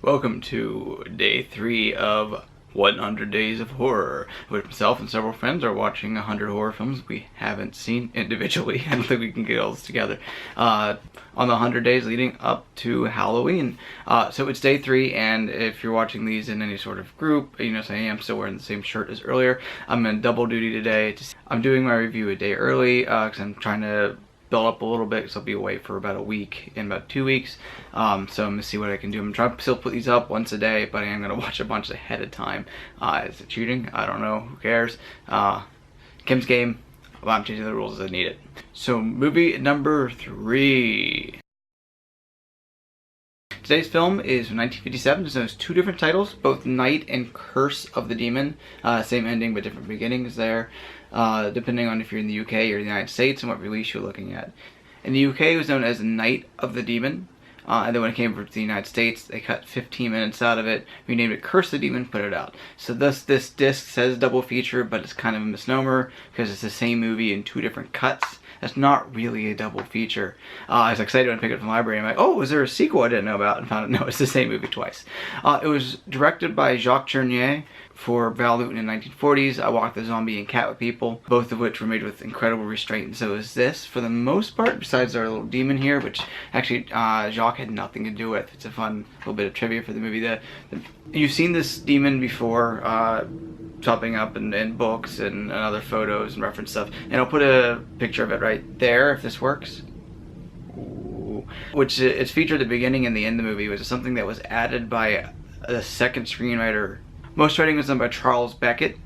Welcome to day 3 of 100 Days of Horror, which myself and several friends are watching 100 horror films we haven't seen individually. I don't think we can get all this together. On the 100 days leading up to Halloween. So it's day 3, and if you're watching these in any sort of group, you know, say I'm still wearing the same shirt as earlier. I'm in double duty today. I'm doing my review a day early because I'm trying to build up a little bit because I'll be away for about a week in about 2 weeks. So I'm gonna see what I can do. I'm trying to still put these up once a day, but I am gonna watch a bunch ahead of time. Is it cheating? I don't know. Who cares? Kim's game. Well, I'm changing the rules as I need it. So movie number 3. Today's film is from 1957, so there's 2 different titles, both Night and Curse of the Demon. Same ending but different beginnings there, depending on if you're in the UK or the United States and what release you're looking at. In the UK it was known as Night of the Demon, and then when it came over to the United States they cut 15 minutes out of it, renamed it Curse of the Demon, put it out. So thus this disc says double feature, but it's kind of a misnomer because it's the same movie in 2 different cuts. That's not really a double feature. I was excited when I picked it up from the library. I'm like, oh, is there a sequel I didn't know about? And found out, no, it's the same movie twice. It was directed by Jacques Tournier for Val Lewton in the 1940s. I Walk the Zombie and Cat with People, both of which were made with incredible restraint. And so is this, for the most part, besides our little demon here, which actually Jacques had nothing to do with. It's a fun little bit of trivia for the movie. You've seen this demon before, popping up in books and other photos and reference stuff, and I'll put a picture of it right there if this works. Ooh. Which it's featured at the beginning and the end of the movie, which is something that was added by the second screenwriter. Most writing was done by Charles Beckett,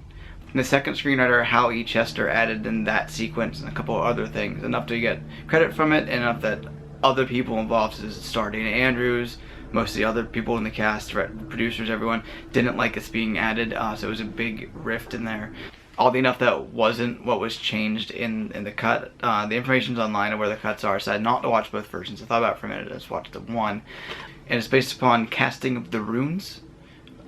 and the second screenwriter Hal E. Chester added in that sequence and a couple of other things, enough to get credit from it and enough that other people involved, such as star Dana Andrews, most of the other people in the cast, producers, everyone, didn't like this being added, so it was a big rift in there. Oddly enough, that wasn't what was changed in the cut. The information's online of where the cuts are, so I had not to watch both versions. I thought about it for a minute, I just watched the one. And it's based upon Casting of the Runes,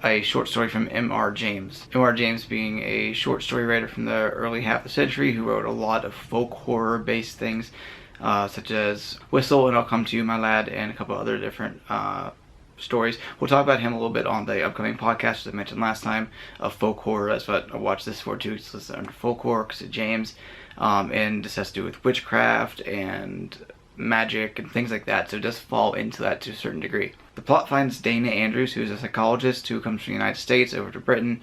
a short story from M.R. James. M.R. James being a short story writer from the early half of the century who wrote a lot of folk horror based things, such as Whistle and I'll Come to You, My Lad, and a couple other different stories. We'll talk about him a little bit on the upcoming podcast, as I mentioned last time, of folk horror. That's what I watched this for too. It's listed under folk horror because of James, and this has to do with witchcraft and magic and things like that, so it does fall into that to a certain degree. The plot finds Dana Andrews, who is a psychologist who comes from the United States over to Britain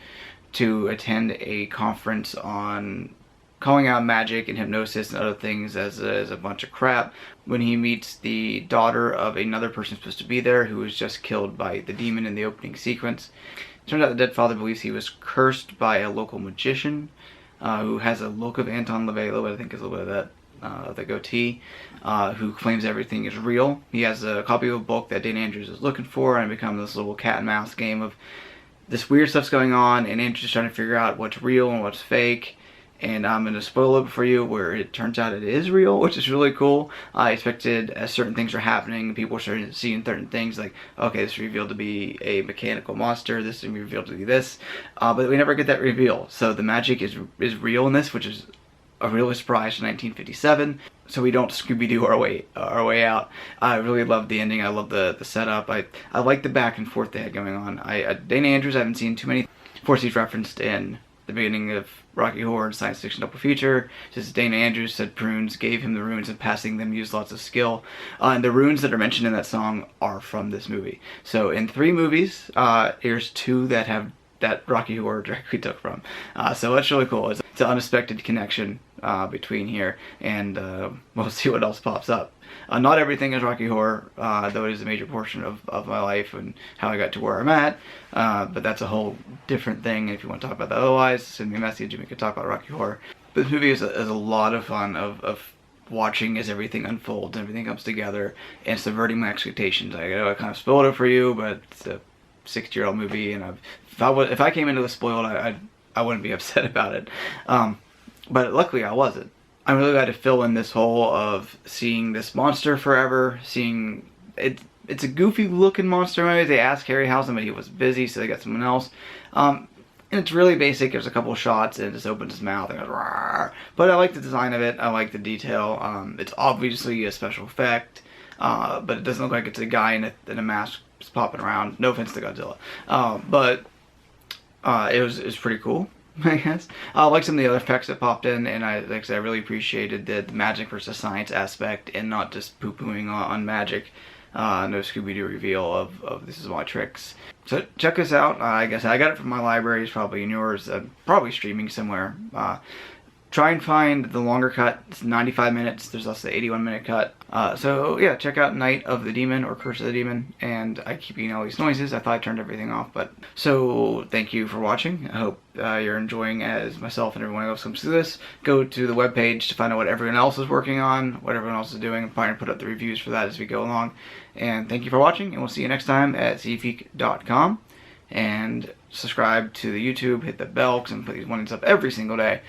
to attend a conference on calling out magic and hypnosis and other things as a bunch of crap, when he meets the daughter of another person supposed to be there who was just killed by the demon in the opening sequence. It turns out the dead father believes he was cursed by a local magician who has a look of Anton LaVey, but I think is a little bit of that, the goatee, who claims everything is real. He has a copy of a book that Dana Andrews is looking for, and it becomes this little cat and mouse game of this weird stuff's going on, and Andrews is trying to figure out what's real and what's fake. And I'm going to spoil it for you, where it turns out it is real, which is really cool. I expected, as certain things are happening, people are starting to see certain things, like, okay, this is revealed to be a mechanical monster, this is revealed to be this, but we never get that reveal. So the magic is real in this, which is a real surprise in 1957. So we don't Scooby-Doo our way out. I really loved the ending. I love the setup. I like the back and forth they had going on. Dana Andrews, I haven't seen too many. Of course, he's referenced in the beginning of Rocky Horror and Science Fiction Double Feature. Just Dana Andrews said prunes gave him the runes, and passing them used lots of skill. And the runes that are mentioned in that song are from this movie. So in 3 movies, here's 2 that have that Rocky Horror directly took from. So that's really cool. It's an unexpected connection between here, and we'll see what else pops up. Not everything is Rocky Horror, though it is a major portion of my life and how I got to where I'm at, but that's a whole different thing. If you want to talk about that otherwise, send me a message and we can talk about Rocky Horror. But this movie is a lot of fun of watching as everything unfolds and everything comes together and subverting my expectations. I know I kind of spoiled it for you, but it's a 60-year-old movie, and if I came into this spoiled, I wouldn't be upset about it. But luckily I wasn't. I'm really glad to fill in this hole of seeing this monster forever, seeing it. It's a goofy looking monster movie. They asked Harryhausen, but he was busy, so they got someone else. And it's really basic. There's a couple shots and it just opens his mouth and goes, rawr. But I like the design of it. I like the detail. It's obviously a special effect. but it doesn't look like it's a guy in a mask popping around. No offense to Godzilla, but it was pretty cool. I guess. Like some of the other effects that popped in, and like I said, I really appreciated the magic versus science aspect, and not just poo-pooing on magic. No Scooby-Doo reveal of this is my tricks. So check this out. I guess I got it from my library. It's probably in yours. Probably streaming somewhere. Try and find the longer cut. It's 95 minutes. There's also the 81-minute cut. So yeah, check out Night of the Demon or Curse of the Demon. And I keep getting all these noises. I thought I turned everything off, but so thank you for watching. I hope you're enjoying as myself and everyone else comes through this. Go to the webpage to find out what everyone else is working on, what everyone else is doing, and probably put up the reviews for that as we go along. And thank you for watching, and we'll see you next time at cgeek.com. And subscribe to the YouTube, hit the bell, because I'm putting these ones up every single day.